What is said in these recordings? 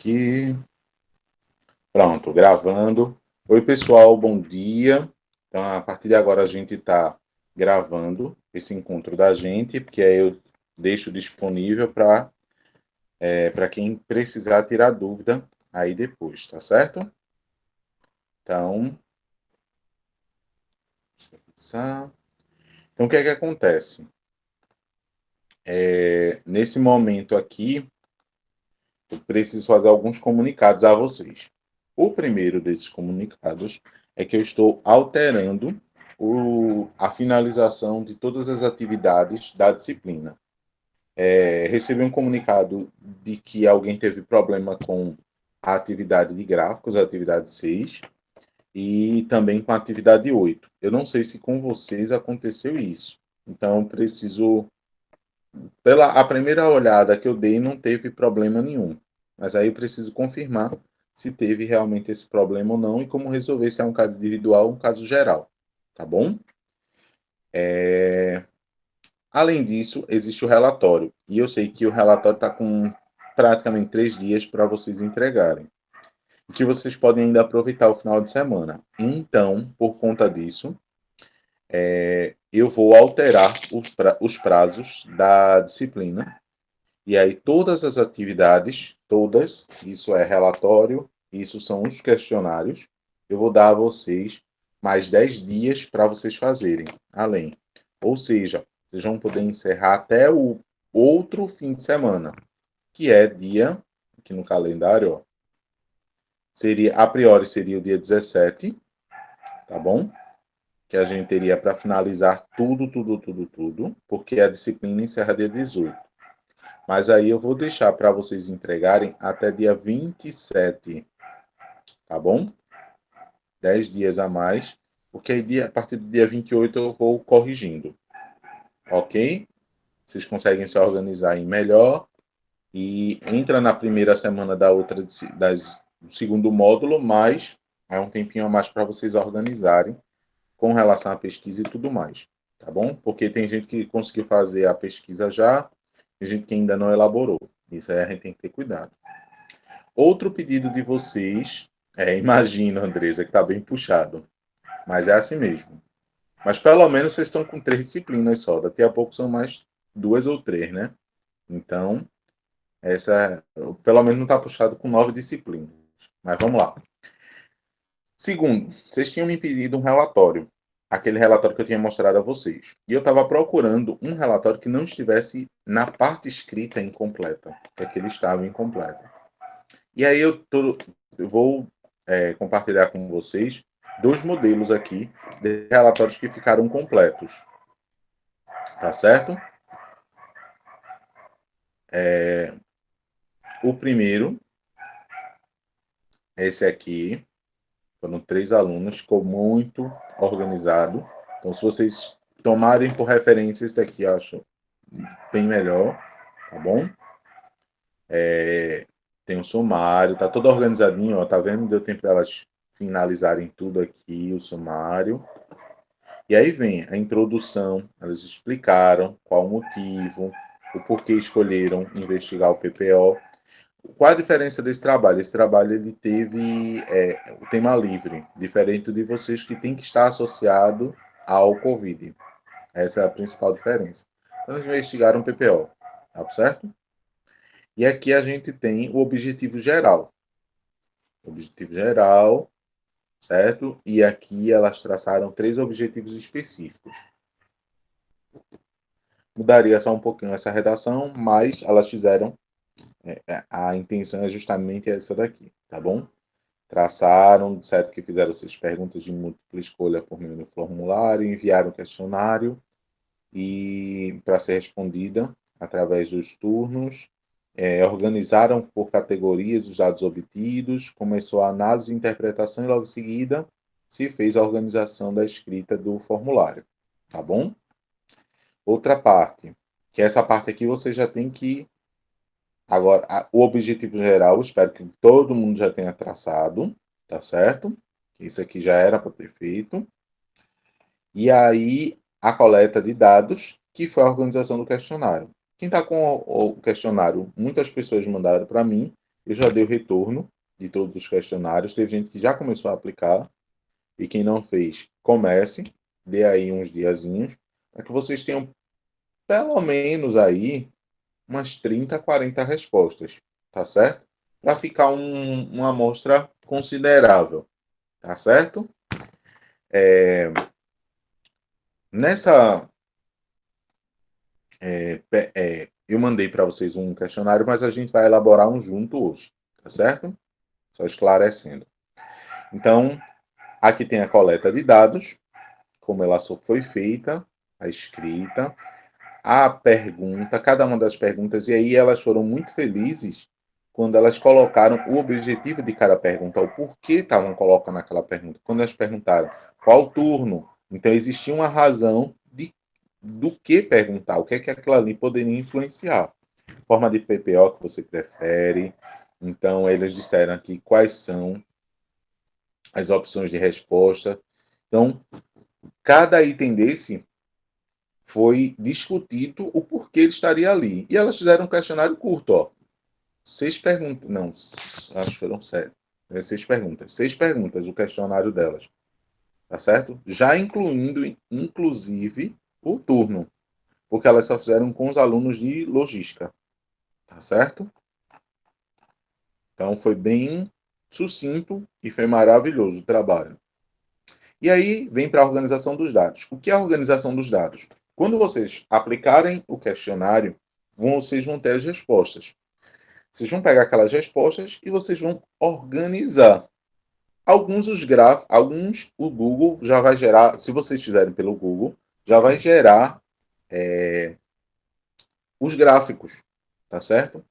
Aqui. Pronto, gravando. Oi, pessoal, bom dia. Então, a partir de agora, a gente está gravando esse encontro da gente, porque aí eu deixo disponível para quem precisar tirar dúvida aí depois, tá certo? Então, o que é que acontece? Nesse momento aqui, eu preciso fazer alguns comunicados a vocês. O primeiro desses comunicados é que eu estou alterando a finalização de todas as atividades da disciplina. Recebi um comunicado de que alguém teve problema com a atividade de gráficos, a atividade 6, e também com a atividade 8. Eu não sei se com vocês aconteceu isso. Então, preciso. Pela a primeira olhada que eu dei, não teve problema nenhum. Mas aí eu preciso confirmar se teve realmente esse problema ou não e como resolver, se é um caso individual ou um caso geral. Tá bom? Além disso, existe o relatório. E eu sei que o relatório está com praticamente 3 dias para vocês entregarem. E que vocês podem ainda aproveitar o final de semana. Então, por conta disso, eu vou alterar os prazos da disciplina. E aí, todas as atividades, todas, isso é relatório, isso são os questionários, eu vou dar a vocês mais 10 dias para vocês fazerem, além. Ou seja, vocês vão poder encerrar até o outro fim de semana, que é dia, aqui no calendário, ó, a priori seria o dia 17, tá bom? Que a gente teria para finalizar tudo, porque a disciplina encerra dia 18. Mas aí eu vou deixar para vocês entregarem até dia 27, tá bom? 10 dias a mais, porque aí a partir do dia 28 eu vou corrigindo, ok? Vocês conseguem se organizar em melhor e entra na primeira semana da outra do segundo módulo, mas é um tempinho a mais para vocês organizarem com relação à pesquisa e tudo mais, tá bom? Porque tem gente que conseguiu fazer a pesquisa já, tem gente que ainda não elaborou. Isso aí a gente tem que ter cuidado. Outro pedido de vocês, imagino, Andresa, que está bem puxado, mas é assim mesmo. Mas pelo menos vocês estão com 3 disciplinas só, daqui a pouco são mais 2 ou 3, né? Então, pelo menos não está puxado com 9 disciplinas. Mas vamos lá. Segundo, vocês tinham me pedido um relatório, aquele relatório que eu tinha mostrado a vocês. E eu estava procurando um relatório que não estivesse na parte escrita incompleta, porque ele estava incompleto. E aí eu vou compartilhar com vocês 2 modelos aqui de relatórios que ficaram completos. Tá certo? O primeiro, esse aqui, foram 3 alunos, ficou muito organizado. Então, se vocês tomarem por referência esse daqui, eu acho bem melhor, tá bom? Tem um sumário, tá todo organizadinho, ó, tá vendo? Deu tempo delas finalizarem tudo aqui, o sumário. E aí vem a introdução, elas explicaram qual o motivo, o porquê escolheram investigar o PPO. Qual a diferença desse trabalho? Esse trabalho ele teve o tema livre, diferente de vocês que tem que estar associado ao Covid. Essa é a principal diferença. Então, eles investigaram o PPO, tá certo? E aqui a gente tem o objetivo geral. Objetivo geral, certo? E aqui elas traçaram 3 objetivos específicos. Mudaria só um pouquinho essa redação, mas elas fizeram, a intenção é justamente essa daqui, tá bom? Traçaram, disseram que fizeram 6 perguntas de múltipla escolha por meio do formulário, enviaram o questionário e para ser respondida através dos turnos, organizaram por categorias os dados obtidos, começou a análise, interpretação e logo em seguida se fez a organização da escrita do formulário, tá bom? Outra parte, que essa parte aqui você já tem que. Agora, o objetivo geral, espero que todo mundo já tenha traçado, tá certo? Isso aqui já era para ter feito. E aí, a coleta de dados, que foi a organização do questionário. Quem está com o questionário, muitas pessoas mandaram para mim, Eu já dei o retorno de todos os questionários. Teve gente que já começou a aplicar. E quem não fez, comece. Dê aí uns diazinhos. Para que vocês tenham pelo menos aí umas 30, 40 respostas. Tá certo? Para ficar uma amostra considerável. Tá certo? Nessa. Eu mandei para vocês um questionário, mas a gente vai elaborar um junto hoje. Tá certo? Só esclarecendo. Então, aqui tem a coleta de dados, como ela só foi feita, a escrita, a pergunta, cada uma das perguntas, e aí elas foram muito felizes quando elas colocaram o objetivo de cada pergunta, o porquê estavam colocando aquela pergunta. Quando elas perguntaram qual turno, então existia uma razão do que perguntar, o que é que aquilo ali poderia influenciar. Forma de PPO que você prefere. Então, eles disseram aqui quais são as opções de resposta. Então, cada item desse foi discutido o porquê ele estaria ali. E elas fizeram um questionário curto, ó. 6 perguntas. Não, acho que foram 7. 6 perguntas. 6 perguntas o questionário delas. Tá certo? Já incluindo, inclusive, o turno. Porque elas só fizeram com os alunos de logística. Tá certo? Então foi bem sucinto e foi maravilhoso o trabalho. E aí vem para a organização dos dados. O que é a organização dos dados? Quando vocês aplicarem o questionário, vocês vão ter as respostas. Vocês vão pegar aquelas respostas e vocês vão organizar. Alguns o Google já vai gerar, se vocês fizerem pelo Google, já vai gerar os gráficos, tá certo?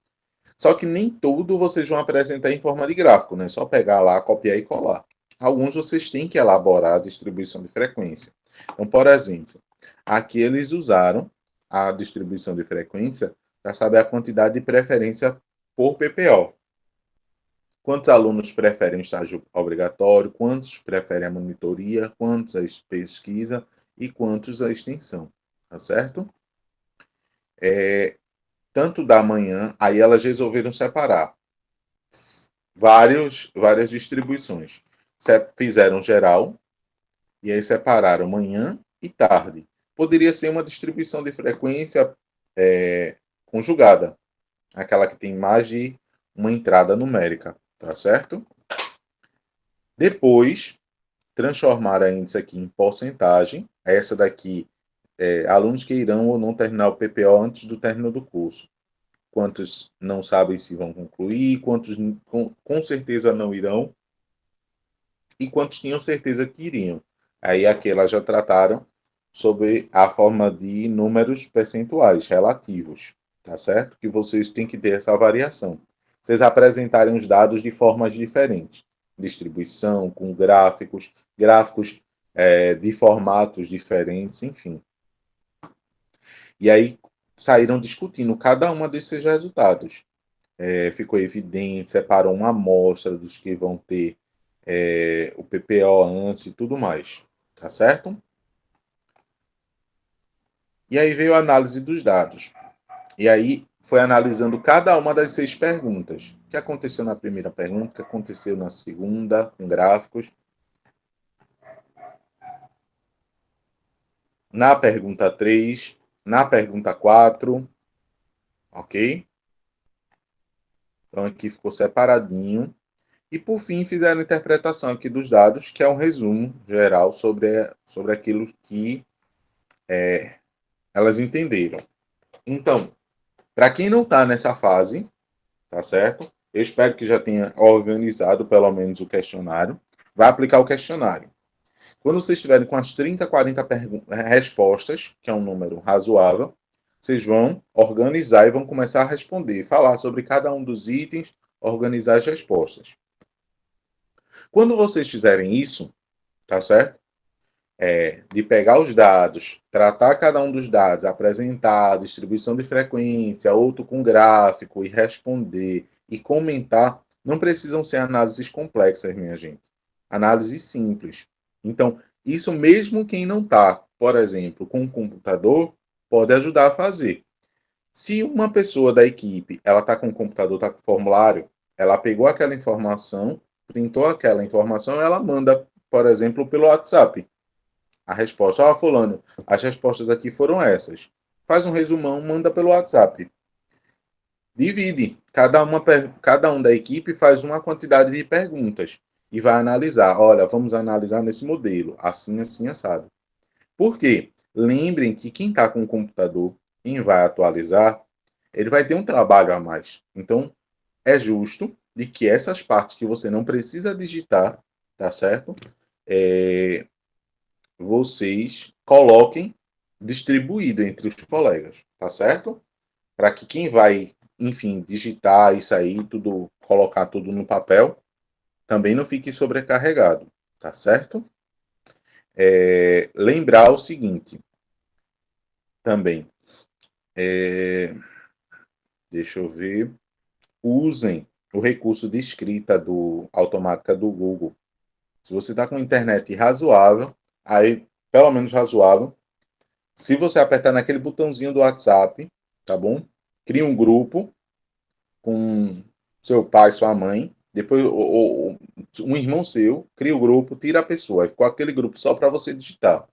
Só que nem tudo vocês vão apresentar em forma de gráfico, né? Só pegar lá, copiar e colar. Alguns vocês têm que elaborar a distribuição de frequência. Então, por exemplo, aqui eles usaram a distribuição de frequência para saber a quantidade de preferência por PPO. Quantos alunos preferem o estágio obrigatório, quantos preferem a monitoria, quantos a pesquisa e quantos a extensão, tá certo? Tanto da manhã, aí elas resolveram separar várias distribuições. Fizeram geral, e aí separaram manhã e tarde. Poderia ser uma distribuição de frequência conjugada, aquela que tem mais de uma entrada numérica, tá certo? Depois, transformar a índice aqui em porcentagem. Essa daqui, alunos que irão ou não terminar o PPO antes do término do curso. Quantos não sabem se vão concluir, quantos com certeza não irão, e quantos tinham certeza que iriam. Aí aqui elas já trataram sobre a forma de números percentuais relativos, tá certo? Que vocês têm que ter essa variação. Vocês apresentarem os dados de formas diferentes. Distribuição, com gráficos, de formatos diferentes, enfim. E aí saíram discutindo cada uma desses resultados. Ficou evidente, separou uma amostra dos que vão ter o PPO antes e tudo mais, tá certo? E aí veio a análise dos dados. E aí foi analisando cada uma das 6 perguntas. O que aconteceu na primeira pergunta, o que aconteceu na segunda, com gráficos. Na pergunta 3, na pergunta 4, ok? Então aqui ficou separadinho. E por fim fizeram a interpretação aqui dos dados, que é um resumo geral sobre aquilo que elas entenderam. Então, para quem não está nessa fase, tá certo? Eu espero que já tenha organizado pelo menos o questionário. Vai aplicar o questionário. Quando vocês estiverem com as 30, 40 respostas, que é um número razoável, vocês vão organizar e vão começar a responder, falar sobre cada um dos itens, organizar as respostas. Quando vocês fizerem isso, tá certo? De pegar os dados, tratar cada um dos dados, apresentar a distribuição de frequência, outro com gráfico e responder e comentar, não precisam ser análises complexas, minha gente. Análises simples. Então, isso mesmo quem não está, por exemplo, com um computador, pode ajudar a fazer. Se uma pessoa da equipe ela está com o computador, está com o formulário, ela pegou aquela informação, printou aquela informação, ela manda, por exemplo, pelo WhatsApp. A resposta, ó, fulano, as respostas aqui foram essas. Faz um resumão, manda pelo WhatsApp. Divide. Cada um da equipe faz uma quantidade de perguntas e vai analisar. Olha, vamos analisar nesse modelo, assim, assim, assado. Por quê? Lembrem que quem está com o computador, quem vai atualizar, ele vai ter um trabalho a mais. Então, é justo de que essas partes que você não precisa digitar, tá certo? Vocês coloquem distribuído entre os colegas, tá certo? Para que quem vai, enfim, digitar isso aí, tudo, colocar tudo no papel, também não fique sobrecarregado, tá certo? Lembrar o seguinte, também, deixa eu ver, usem o recurso de escrita automática do Google. Se você está com internet razoável, aí, pelo menos razoável, se você apertar naquele botãozinho do WhatsApp, tá bom? Cria um grupo com seu pai, sua mãe, depois um irmão seu, cria o grupo, tira a pessoa, aí ficou aquele grupo só para você digitar.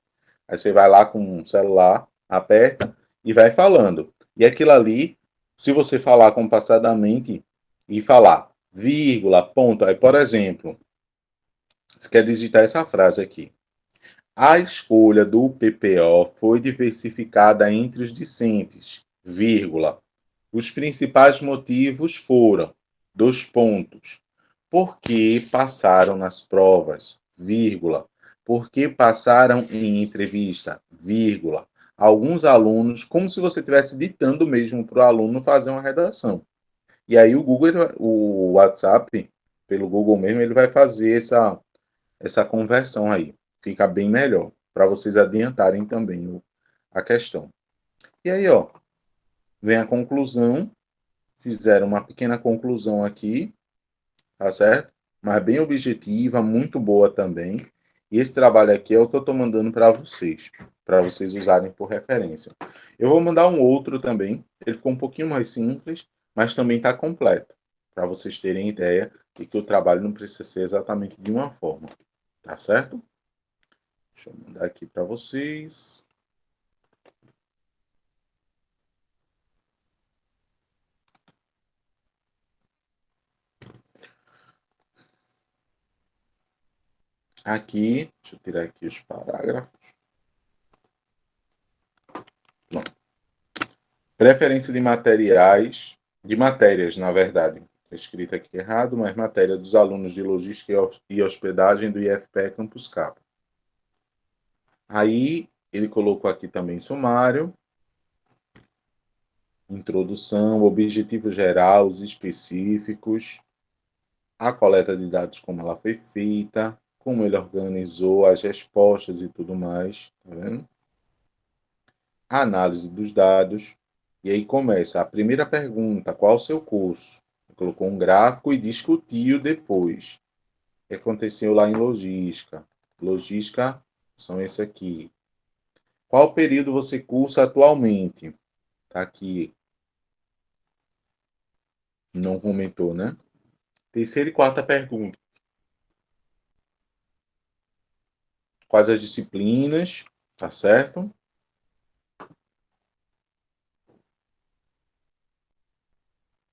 Aí você vai lá com o celular, aperta e vai falando. E aquilo ali, se você falar compassadamente e falar vírgula, ponto, aí por exemplo, você quer digitar essa frase aqui. A escolha do PPO foi diversificada entre os discentes, vírgula. Os principais motivos foram, dois pontos, por que passaram nas provas, vírgula, por que passaram em entrevista, vírgula. Alguns alunos, como se você estivesse ditando mesmo para o aluno fazer uma redação. E aí o Google, o WhatsApp, pelo Google mesmo, ele vai fazer essa conversão aí. Fica bem melhor, para vocês adiantarem também a questão. E aí, ó, vem a conclusão. Fizeram uma pequena conclusão aqui, tá certo? Mas bem objetiva, muito boa também. E esse trabalho aqui é o que eu estou mandando para vocês usarem por referência. Eu vou mandar um outro também, ele ficou um pouquinho mais simples, mas também está completo, para vocês terem ideia de que o trabalho não precisa ser exatamente de uma forma, tá certo? Deixa eu mandar aqui para vocês. Aqui, deixa eu tirar aqui os parágrafos. Não. Preferência de materiais, de matérias, na verdade. Está escrito aqui errado, mas matéria dos alunos de Logística e Hospedagem do IFPE Campus Capa. Aí, ele colocou aqui também sumário, introdução, objetivos gerais, específicos, a coleta de dados, como ela foi feita, como ele organizou as respostas e tudo mais, tá vendo? A análise dos dados, e aí começa a primeira pergunta, qual o seu curso? Colocou um gráfico e discutiu depois. O que aconteceu lá em logística? Logística são esse aqui. Qual período você cursa atualmente? Tá aqui. Não comentou, né? Terceira e quarta pergunta. Quais as disciplinas? Tá certo?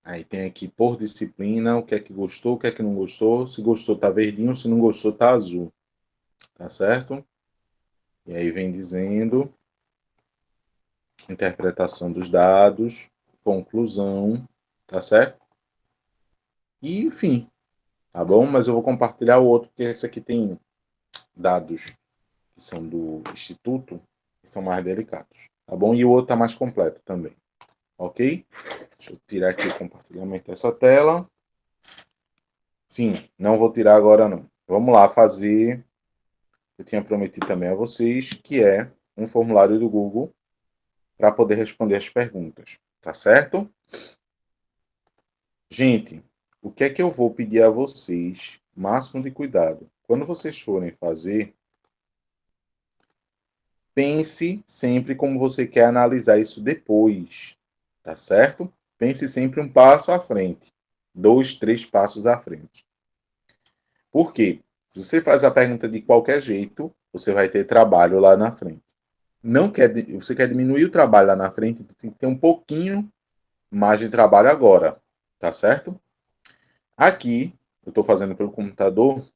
Aí tem aqui por disciplina, o que é que gostou, o que é que não gostou. Se gostou, tá verdinho. Se não gostou, tá azul. Tá certo? E aí vem dizendo interpretação dos dados, conclusão, tá certo? E, enfim, tá bom? Mas eu vou compartilhar o outro, porque esse aqui tem dados que são do Instituto, que são mais delicados, tá bom? E o outro tá mais completo também, ok? Deixa eu tirar aqui o compartilhamento dessa tela. Sim, não vou tirar agora não. Vamos lá fazer, eu tinha prometido também a vocês, que é um formulário do Google para poder responder as perguntas, tá certo? Gente, o que é que eu vou pedir a vocês? Máximo de cuidado. Quando vocês forem fazer, pense sempre como você quer analisar isso depois, tá certo? Pense sempre um passo à frente. 2, 3 passos à frente. Por quê? Se você faz a pergunta de qualquer jeito, você vai ter trabalho lá na frente. Você quer diminuir o trabalho lá na frente, tem que ter um pouquinho mais de trabalho agora, tá certo? Aqui, eu estou fazendo pelo computador,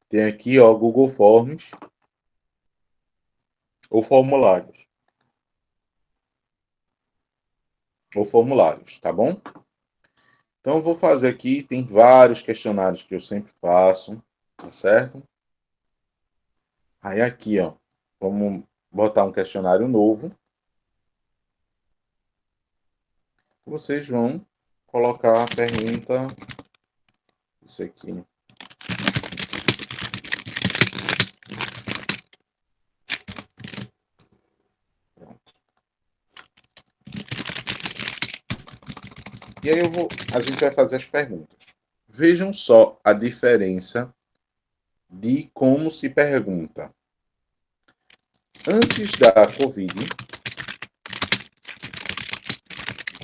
tem aqui, ó, Google Forms ou formulários. Ou formulários, tá bom? Então, eu vou fazer aqui, tem vários questionários que eu sempre faço, tá certo? Aí aqui, ó, vamos botar um questionário novo. Vocês vão colocar a pergunta, isso aqui. Pronto. E aí a gente vai fazer as perguntas. Vejam só a diferença de como se pergunta. Antes da Covid,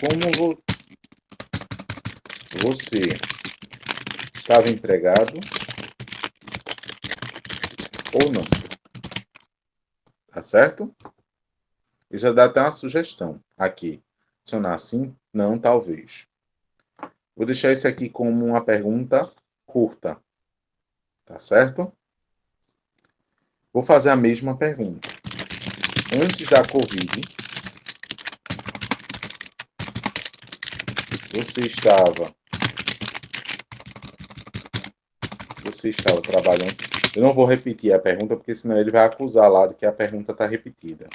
como você estava empregado ou não? Tá certo? E já dá até uma sugestão aqui. Adicionar sim, não, talvez. Vou deixar isso aqui como uma pergunta curta. Tá certo? Vou fazer a mesma pergunta. Antes da Covid, você estava trabalhando. Eu não vou repetir a pergunta, porque senão ele vai acusar lá de que a pergunta está repetida.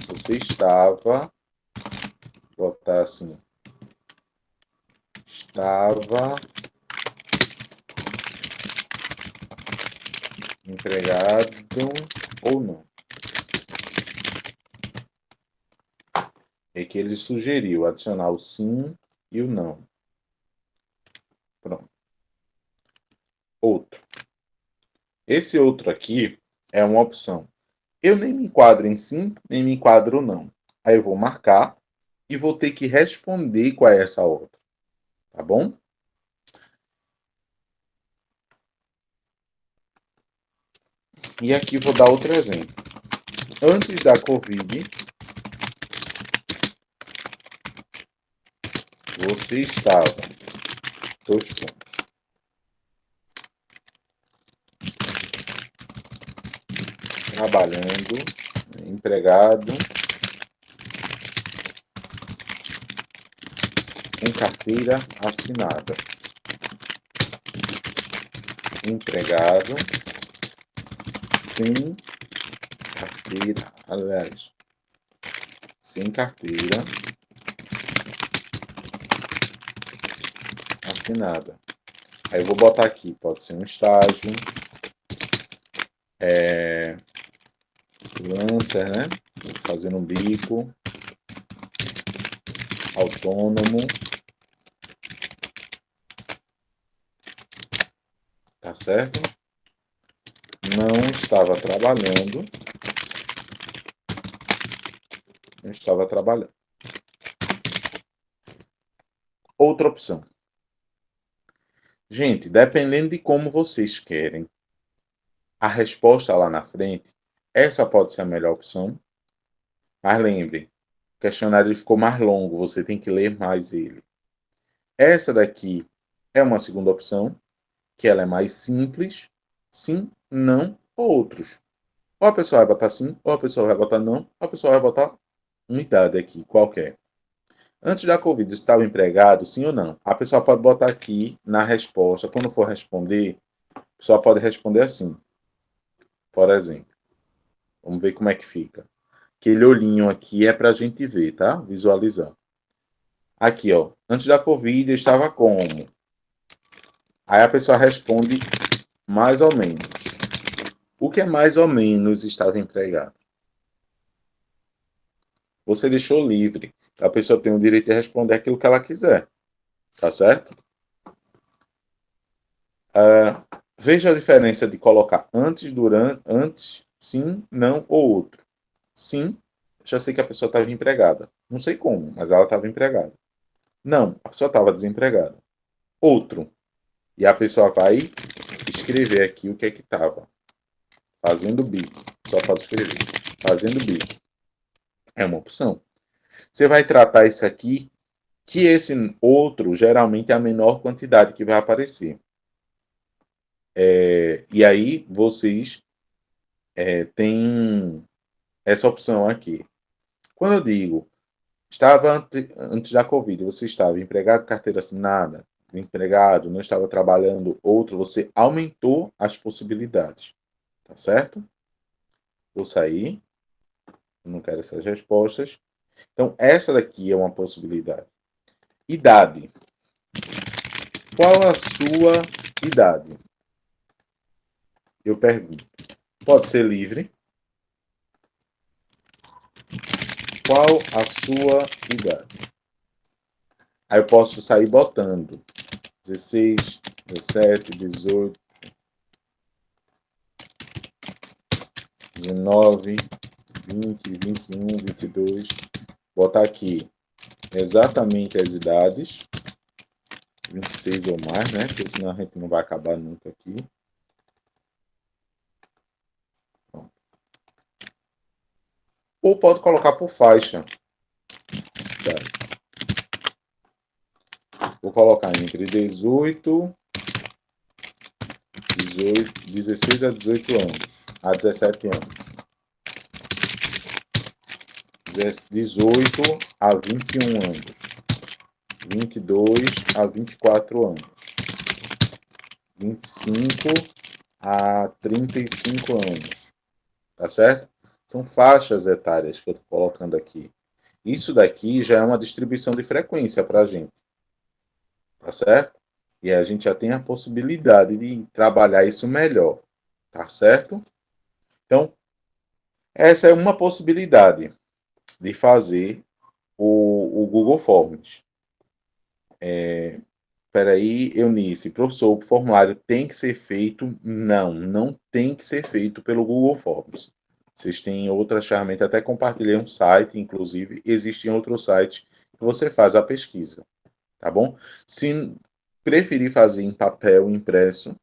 Você estava, vou botar assim, estava empregado ou não? É que ele sugeriu adicionar o sim e o não. Pronto. Outro. Esse outro aqui é uma opção. Eu nem me enquadro em sim, nem me enquadro não. Aí eu vou marcar e vou ter que responder qual é essa outra. Tá bom? E aqui vou dar outro exemplo. Antes da Covid, você estava, dois pontos, trabalhando, empregado, com carteira assinada. Empregado, sem carteira, aliás, sem carteira assinada. Aí eu vou botar aqui, pode ser um estágio, freelancer, né? Fazendo um bico, autônomo, tá certo? Não estava trabalhando, não estava trabalhando. Outra opção. Gente, dependendo de como vocês querem a resposta lá na frente, essa pode ser a melhor opção. Mas lembre, o questionário ficou mais longo, você tem que ler mais ele. Essa daqui é uma segunda opção, que ela é mais simples, sim, não, ou outros. Ou a pessoa vai botar sim, ou a pessoa vai botar não, ou a pessoa vai botar uma idade aqui, qualquer. Antes da Covid, estava empregado, sim ou não? A pessoa pode botar aqui na resposta, quando for responder, a pessoa pode responder assim, por exemplo. Vamos ver como é que fica. Aquele olhinho aqui é para a gente ver, tá? Visualizar. Aqui, ó. Antes da Covid, eu estava como? Aí a pessoa responde mais ou menos. O que é mais ou menos estava empregado? Você deixou livre. A pessoa tem o direito de responder aquilo que ela quiser. Tá certo? Veja a diferença de colocar antes, durante, antes, sim, não ou outro. Sim, já sei que a pessoa estava empregada. Não sei como, mas ela estava empregada. Não, a pessoa estava desempregada. Outro. E a pessoa vai escrever aqui o que é que estava. Fazendo bico. Só pode escrever. Fazendo bico. É uma opção. Você vai tratar isso aqui, que esse outro geralmente é a menor quantidade que vai aparecer. E aí vocês têm essa opção aqui. Quando eu digo, estava antes da Covid, você estava empregado, carteira assinada, empregado, não estava trabalhando, outro, você aumentou as possibilidades. Tá certo? Vou sair. Não quero essas respostas. Então, essa daqui é uma possibilidade. Idade. Qual a sua idade? Eu pergunto. Pode ser livre. Qual a sua idade? Aí eu posso sair botando 16, 17, 18, 19, 20, 21, 22. Botar aqui exatamente as idades. 26 ou mais, né? Porque senão a gente não vai acabar nunca aqui. Ou pode colocar por faixa. Vou colocar entre 18, 16 a 18 anos, a 17 anos. 18 a 21 anos. 22 a 24 anos. 25 a 35 anos. Tá certo? São faixas etárias que eu estou colocando aqui. Isso daqui já é uma distribuição de frequência para a gente. Tá certo? E a gente já tem a possibilidade de trabalhar isso melhor. Tá certo? Então, essa é uma possibilidade de fazer o Google Forms. Peraí, Eunice, professor, o formulário tem que ser feito? Não, não tem que ser feito pelo Google Forms. Vocês têm outras ferramentas, até compartilhei um site, inclusive, existe outro site que você faz a pesquisa, tá bom? Se preferir fazer em papel impresso,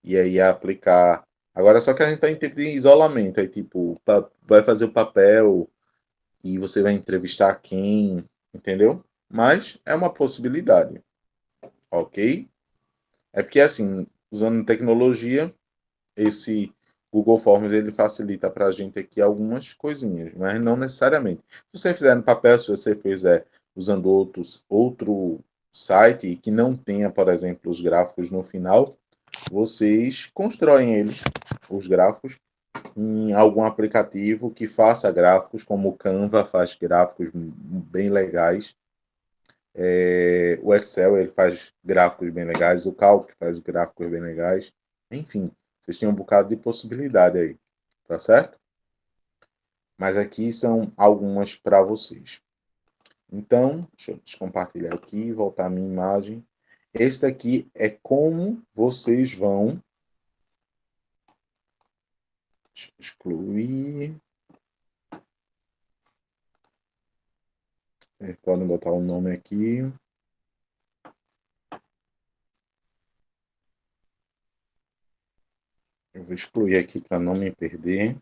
e aí aplicar. Agora, só que a gente está em tempo de isolamento, aí tipo, vai fazer o papel e você vai entrevistar quem, entendeu? Mas é uma possibilidade, ok? É porque, assim, usando tecnologia, esse Google Forms ele facilita para a gente aqui algumas coisinhas, mas não necessariamente. Se você fizer no papel, se você fizer usando outro site que não tenha, por exemplo, os gráficos no final, vocês constroem eles, os gráficos, em algum aplicativo que faça gráficos, como o Canva faz gráficos bem legais. O Excel ele faz gráficos bem legais, o Calc faz gráficos bem legais. Enfim, vocês têm um bocado de possibilidade aí, tá certo? Mas aqui são algumas para vocês. Então, deixa eu descompartilhar aqui e voltar a minha imagem. Este aqui é como vocês vão excluir. Podem botar o nome aqui. Eu vou excluir aqui para não me perder.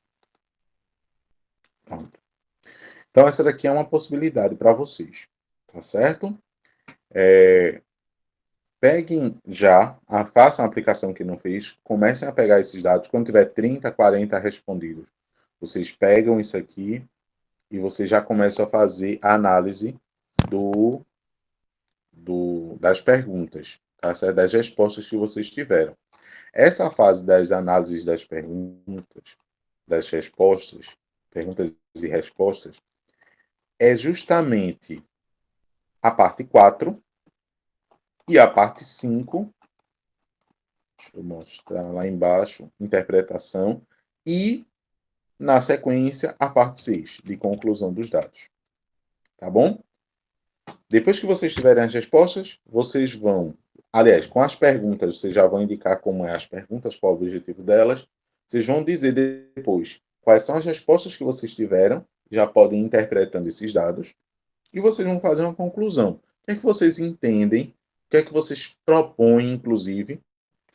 Pronto. Então, essa daqui é uma possibilidade para vocês, tá certo? Peguem já, façam a aplicação que não fez, comecem a pegar esses dados. Quando tiver 30, 40 respondidos, vocês pegam isso aqui e vocês já começam a fazer a análise das perguntas, tá certo? Das respostas que vocês tiveram. Essa fase das análises das perguntas, das respostas, perguntas e respostas, é justamente a parte 4 e a parte 5. Deixa eu mostrar lá embaixo, interpretação, e, na sequência, a parte 6, de conclusão dos dados. Tá bom? Depois que vocês tiverem as respostas, vocês vão... Aliás, com as perguntas, vocês já vão indicar como é as perguntas, qual é o objetivo delas. Vocês vão dizer depois quais são as respostas que vocês tiveram, já podem ir interpretando esses dados, e vocês vão fazer uma conclusão. que é que vocês entendem, o que é que vocês propõem, inclusive,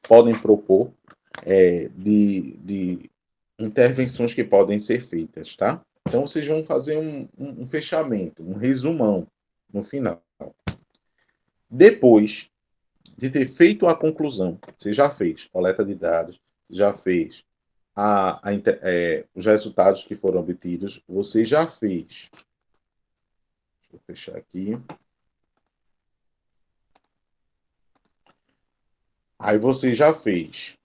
podem propor de intervenções que podem ser feitas, tá? Então, vocês vão fazer um fechamento, um resumão no final. Depois de ter feito a conclusão, você já fez coleta de dados, já fez os resultados que foram obtidos, você já fez. Deixa eu fechar aqui. Aí você já fez.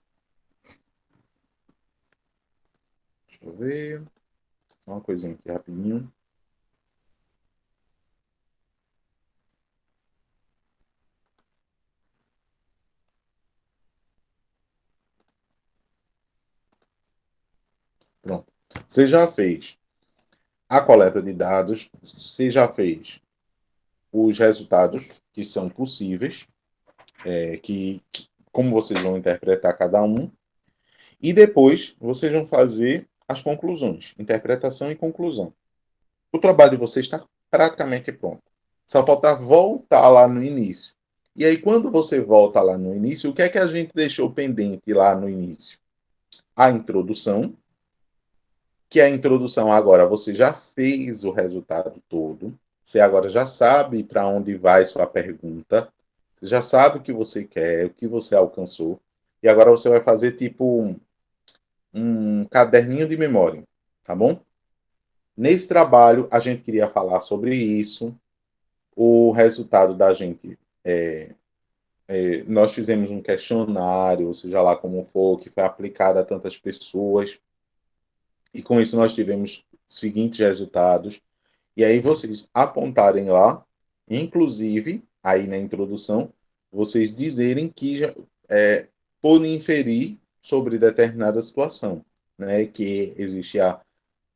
Deixa eu ver. Uma coisinha aqui rapidinho. Pronto. Você já fez a coleta de dados, você já fez os resultados que são possíveis, como vocês vão interpretar cada um, e depois vocês vão fazer as conclusões, interpretação e conclusão. O trabalho de vocês está praticamente pronto. Só falta voltar lá no início. E aí, quando você volta lá no início, o que é que a gente deixou pendente lá no início? A introdução, que a introdução agora você já fez o resultado todo, você agora já sabe para onde vai sua pergunta, você já sabe o que você quer, o que você alcançou, e agora você vai fazer tipo um caderninho de memória, tá bom? Nesse trabalho, a gente queria falar sobre isso, o resultado da gente nós fizemos um questionário, seja lá como for, que foi aplicado a tantas pessoas, e com isso nós tivemos os seguintes resultados. E aí vocês apontarem lá, inclusive, aí na introdução, vocês dizerem que já podem inferir sobre determinada situação, né? Que existe a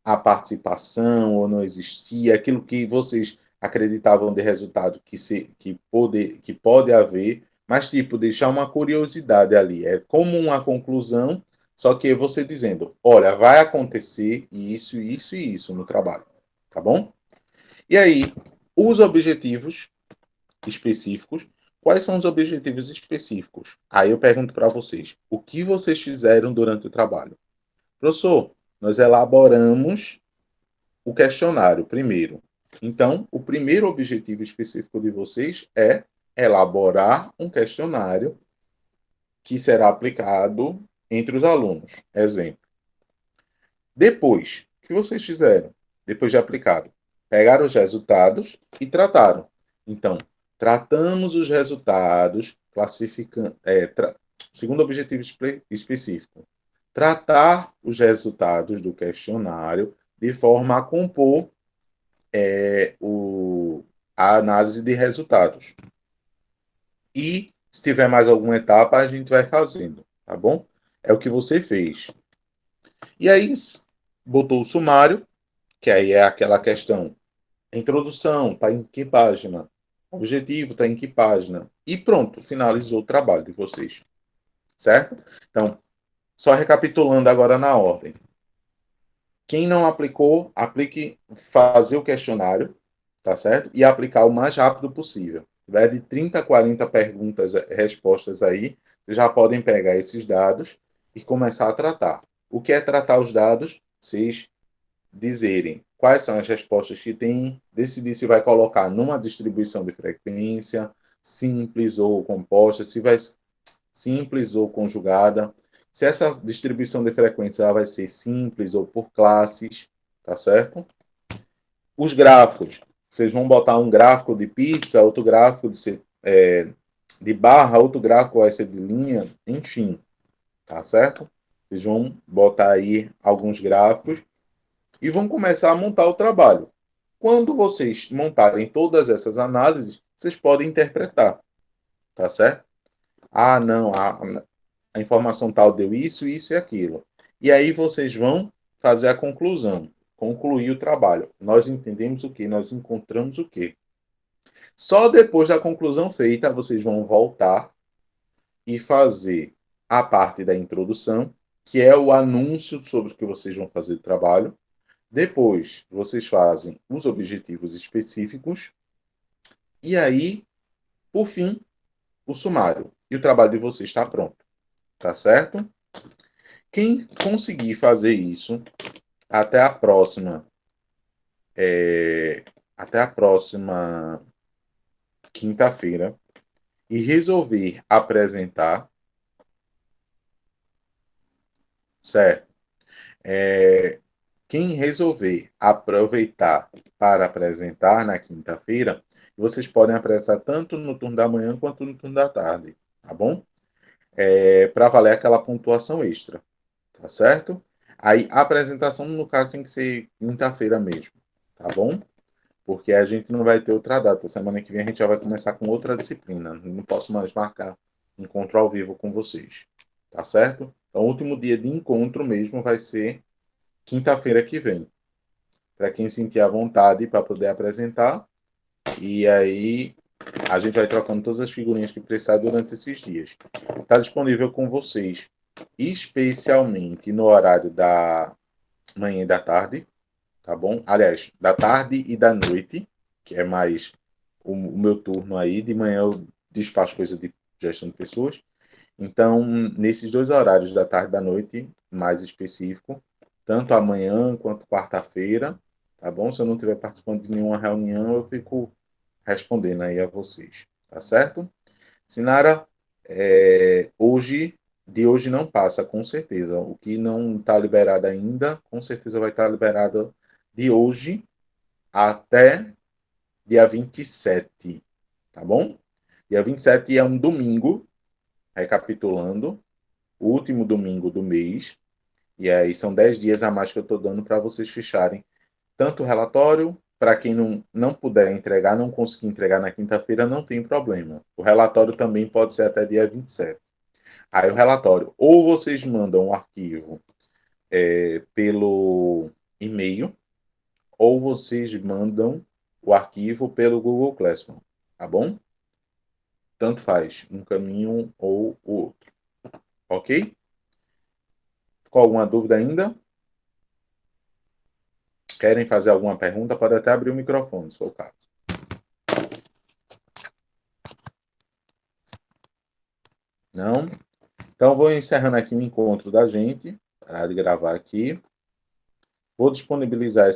participação ou não existia, aquilo que vocês acreditavam de resultado que pode haver, mas tipo, deixar uma curiosidade ali. É como uma conclusão, só que você dizendo, olha, vai acontecer isso, isso e isso no trabalho, tá bom? E aí, os objetivos específicos. Quais são os objetivos específicos? Aí eu pergunto para vocês, o que vocês fizeram durante o trabalho? Professor, nós elaboramos o questionário primeiro. Então, o primeiro objetivo específico de vocês é elaborar um questionário que será aplicado entre os alunos. Exemplo. Depois, o que vocês fizeram? Depois de aplicado, pegaram os resultados e trataram. Então, tratamos os resultados, classificando. Segundo objetivo específico, tratar os resultados do questionário de forma a compor a análise de resultados. E se tiver mais alguma etapa, a gente vai fazendo, tá bom? É o que você fez. E aí, botou o sumário, que aí é aquela questão. A introdução, está em que página? O objetivo está em que página? E pronto, finalizou o trabalho de vocês. Certo? Então, só recapitulando agora na ordem. Quem não aplicou, aplique, fazer o questionário, tá certo? E aplicar o mais rápido possível. Se tiver de 30 a 40 perguntas, respostas aí, vocês já podem pegar esses dados e começar a tratar. O que é tratar os dados? Vocês dizerem quais são as respostas que tem, decidir se vai colocar numa distribuição de frequência, simples ou composta, se vai simples ou conjugada, se essa distribuição de frequência ela vai ser simples ou por classes, tá certo? Os gráficos, vocês vão botar um gráfico de pizza, outro gráfico de barra, outro gráfico vai ser de linha, enfim, tá certo? Vocês vão botar aí alguns gráficos e vão começar a montar o trabalho. Quando vocês montarem todas essas análises, vocês podem interpretar, tá certo? Ah, não, a informação tal deu isso, isso e aquilo. E aí vocês vão fazer a conclusão, concluir o trabalho. Nós entendemos o que, nós encontramos o que. Só depois da conclusão feita, vocês vão voltar e fazer a parte da introdução, que é o anúncio sobre o que vocês vão fazer de trabalho. Depois, vocês fazem os objetivos específicos E aí, por fim, o sumário. E o trabalho de vocês está pronto. Tá certo? Quem conseguir fazer isso até a próxima, até a próxima quinta-feira e resolver apresentar, certo? Quem resolver aproveitar para apresentar na quinta-feira, vocês podem apresentar tanto no turno da manhã quanto no turno da tarde, tá bom? Para valer aquela pontuação extra, tá certo? Aí a apresentação, no caso, tem que ser quinta-feira mesmo, tá bom? Porque a gente não vai ter outra data. Semana que vem a gente já vai começar com outra disciplina. Não posso mais marcar encontro ao vivo com vocês, tá certo? Então, o último dia de encontro mesmo vai ser quinta-feira que vem, para quem sentir a vontade para poder apresentar. E aí a gente vai trocando todas as figurinhas que precisar durante esses dias. Está disponível com vocês, especialmente no horário da manhã e da tarde, tá bom? Aliás, da tarde e da noite, que é mais o meu turno aí. De manhã eu despacho coisa de gestão de pessoas. Então, nesses dois horários, da tarde e da noite, mais específico, tanto amanhã quanto quarta-feira, tá bom? Se eu não estiver participando de nenhuma reunião, eu fico respondendo aí a vocês, tá certo? Sinara, de hoje não passa, com certeza. O que não está liberado ainda, com certeza vai estar liberado de hoje até dia 27, tá bom? Dia 27 é um domingo, recapitulando, o último domingo do mês, e aí são 10 dias a mais que eu estou dando para vocês fecharem tanto o relatório, para quem não puder entregar, não conseguir entregar na quinta-feira, não tem problema. O relatório também pode ser até dia 27. Aí o relatório, ou vocês mandam o arquivo pelo e-mail, ou vocês mandam o arquivo pelo Google Classroom, tá bom? Tanto faz, um caminho ou o outro, ok? Com alguma dúvida ainda? Querem fazer alguma pergunta? Pode até abrir o microfone, se for o caso. Não? Então, vou encerrando aqui o encontro da gente. Parar de gravar aqui. Vou disponibilizar